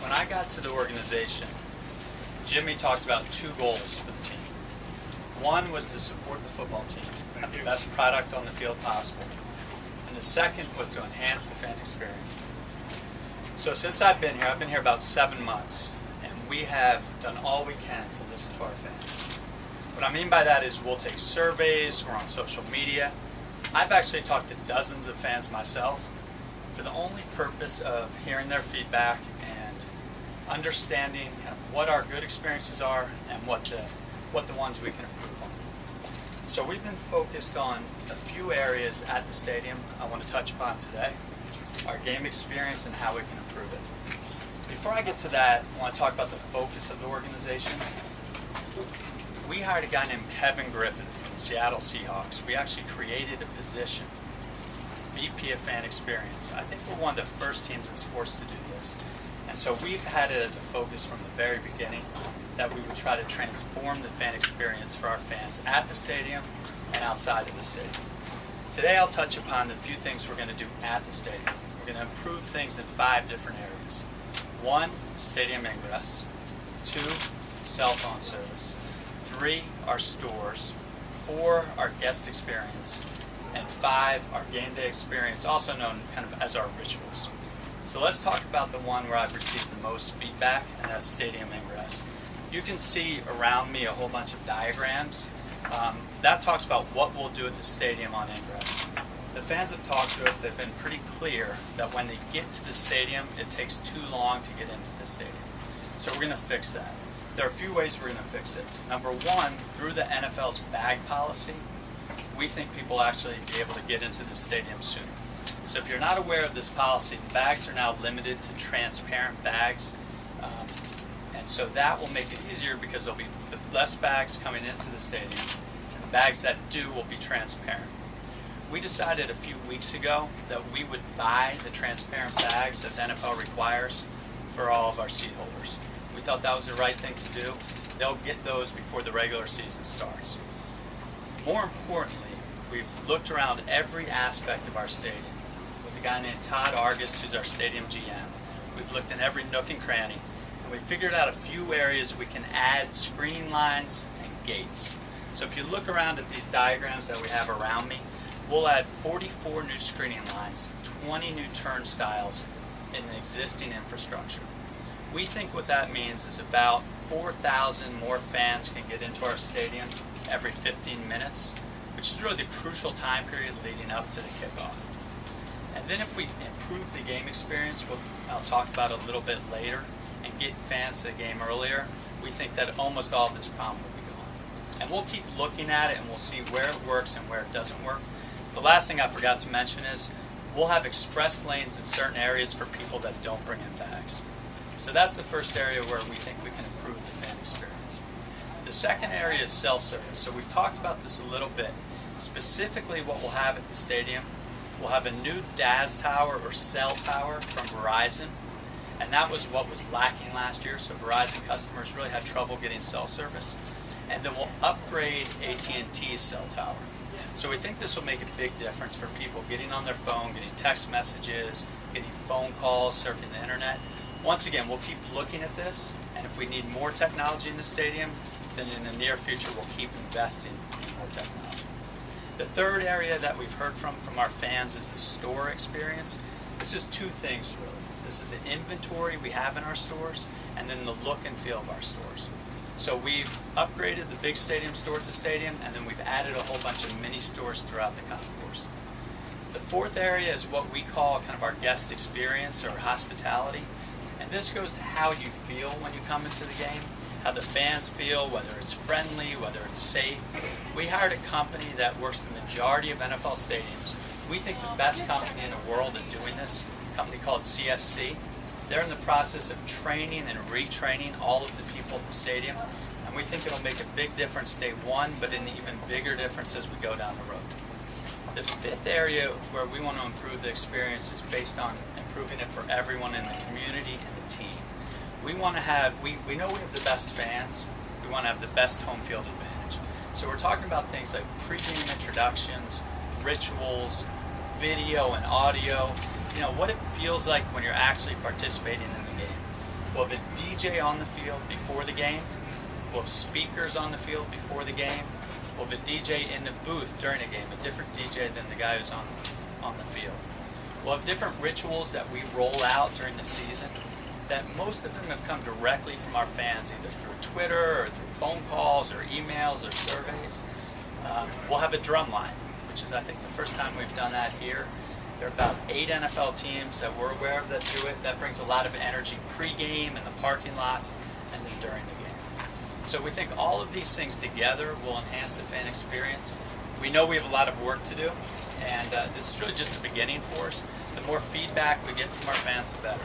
When I got to the organization, Jimmy talked about two goals for the team. One was to support the football team, have the best product on the field possible. And the second was to enhance the fan experience. So since I've been here about 7 months, and we have done all we can to listen to our fans. What I mean by that is we'll take surveys, we're on social media. I've actually talked to dozens of fans myself for the only purpose of hearing their feedback and understanding kind of what our good experiences are and what the ones we can improve on. So we've been focused on a few areas at the stadium I want to touch upon today. Our game experience and how we can improve it. Before I get to that, I want to talk about the focus of the organization. We hired a guy named Kevin Griffin from the Seattle Seahawks. We actually created a position, VP of Fan Experience. I think we're one of the first teams in sports to do this. And so we've had it as a focus from the very beginning that we would try to transform the fan experience for our fans at the stadium and outside of the stadium. Today I'll touch upon the few things we're going to do at the stadium. We're going to improve things in 5 different areas. 1, stadium ingress. 2, cell phone service. 3, our stores. 4, our guest experience. And 5, our game day experience, also known kind of as our rituals. So let's talk about the one where I've received the most feedback, and that's stadium ingress. You can see around me a whole bunch of diagrams. That talks about what we'll do at the stadium on ingress. The fans have talked to us, they've been pretty clear that when they get to the stadium, it takes too long to get into the stadium. So we're going to fix that. There are a few ways we're going to fix it. Number 1, through the NFL's bag policy, we think people actually be able to get into the stadium sooner. So if you're not aware of this policy, the bags are now limited to transparent bags. And so that will make it easier because there'll be less bags coming into the stadium. And the bags that do will be transparent. We decided a few weeks ago that we would buy the transparent bags that the NFL requires for all of our seat holders. We thought that was the right thing to do. They'll get those before the regular season starts. More importantly, we've looked around every aspect of our stadium with a guy named Todd Argus, who's our stadium GM. We've looked in every nook and cranny, and we figured out a few areas we can add screen lines and gates. So if you look around at these diagrams that we have around me, we'll add 44 new screening lines, 20 new turnstiles in the existing infrastructure. We think what that means is about 4,000 more fans can get into our stadium every 15 minutes, which is really the crucial time period leading up to the kickoff. And then if we improve the game experience, I'll talk about it a little bit later, and get fans to the game earlier, we think that almost all of this problem will be gone. And we'll keep looking at it and we'll see where it works and where it doesn't work. The last thing I forgot to mention is we'll have express lanes in certain areas for people that don't bring in bags. So that's the first area where we think we can improve the fan experience. The second area is cell service. So we've talked about this a little bit. Specifically what we'll have at the stadium, we'll have a new DAS tower or cell tower from Verizon. And that was what was lacking last year, so Verizon customers really had trouble getting cell service. And then we'll upgrade AT&T's cell tower. So we think this will make a big difference for people getting on their phone, getting text messages, getting phone calls, surfing the internet. Once again, we'll keep looking at this, and if we need more technology in the stadium, then in the near future we'll keep investing in more technology. The third area that we've heard from our fans is the store experience. This is 2 things really. This is the inventory we have in our stores, and then the look and feel of our stores. So we've upgraded the big stadium store at the stadium, and then we've added a whole bunch of mini stores throughout the concourse. The fourth area is what we call kind of our guest experience or hospitality. And this goes to how you feel when you come into the game, how the fans feel, whether it's friendly, whether it's safe. We hired a company that works the majority of NFL stadiums. We think the best company in the world at doing this, a company called CSC. They're in the process of training and retraining all of the people at the stadium, and we think it'll make a big difference day 1, but an even bigger difference as we go down the road. The 5th area where we want to improve the experience is based on improving it for everyone in the community and the team. We want to have, we know we have the best fans, we want to have the best home field advantage. So we're talking about things like pre-game introductions, rituals, video and audio, what it feels like when you're actually participating in the game. We'll have a DJ on the field before the game. We'll have speakers on the field before the game. We'll have a DJ in the booth during a game, a different DJ than the guy who's on the field. We'll have different rituals that we roll out during the season that most of them have come directly from our fans, either through Twitter or through phone calls or emails or surveys. We'll have a drum line, which is, I think, the first time we've done that here. There are about 8 NFL teams that we're aware of that do it. That brings a lot of energy pre-game in the parking lots and then during the game. So we think all of these things together will enhance the fan experience. We know we have a lot of work to do, and this is really just the beginning for us. The more feedback we get from our fans, the better.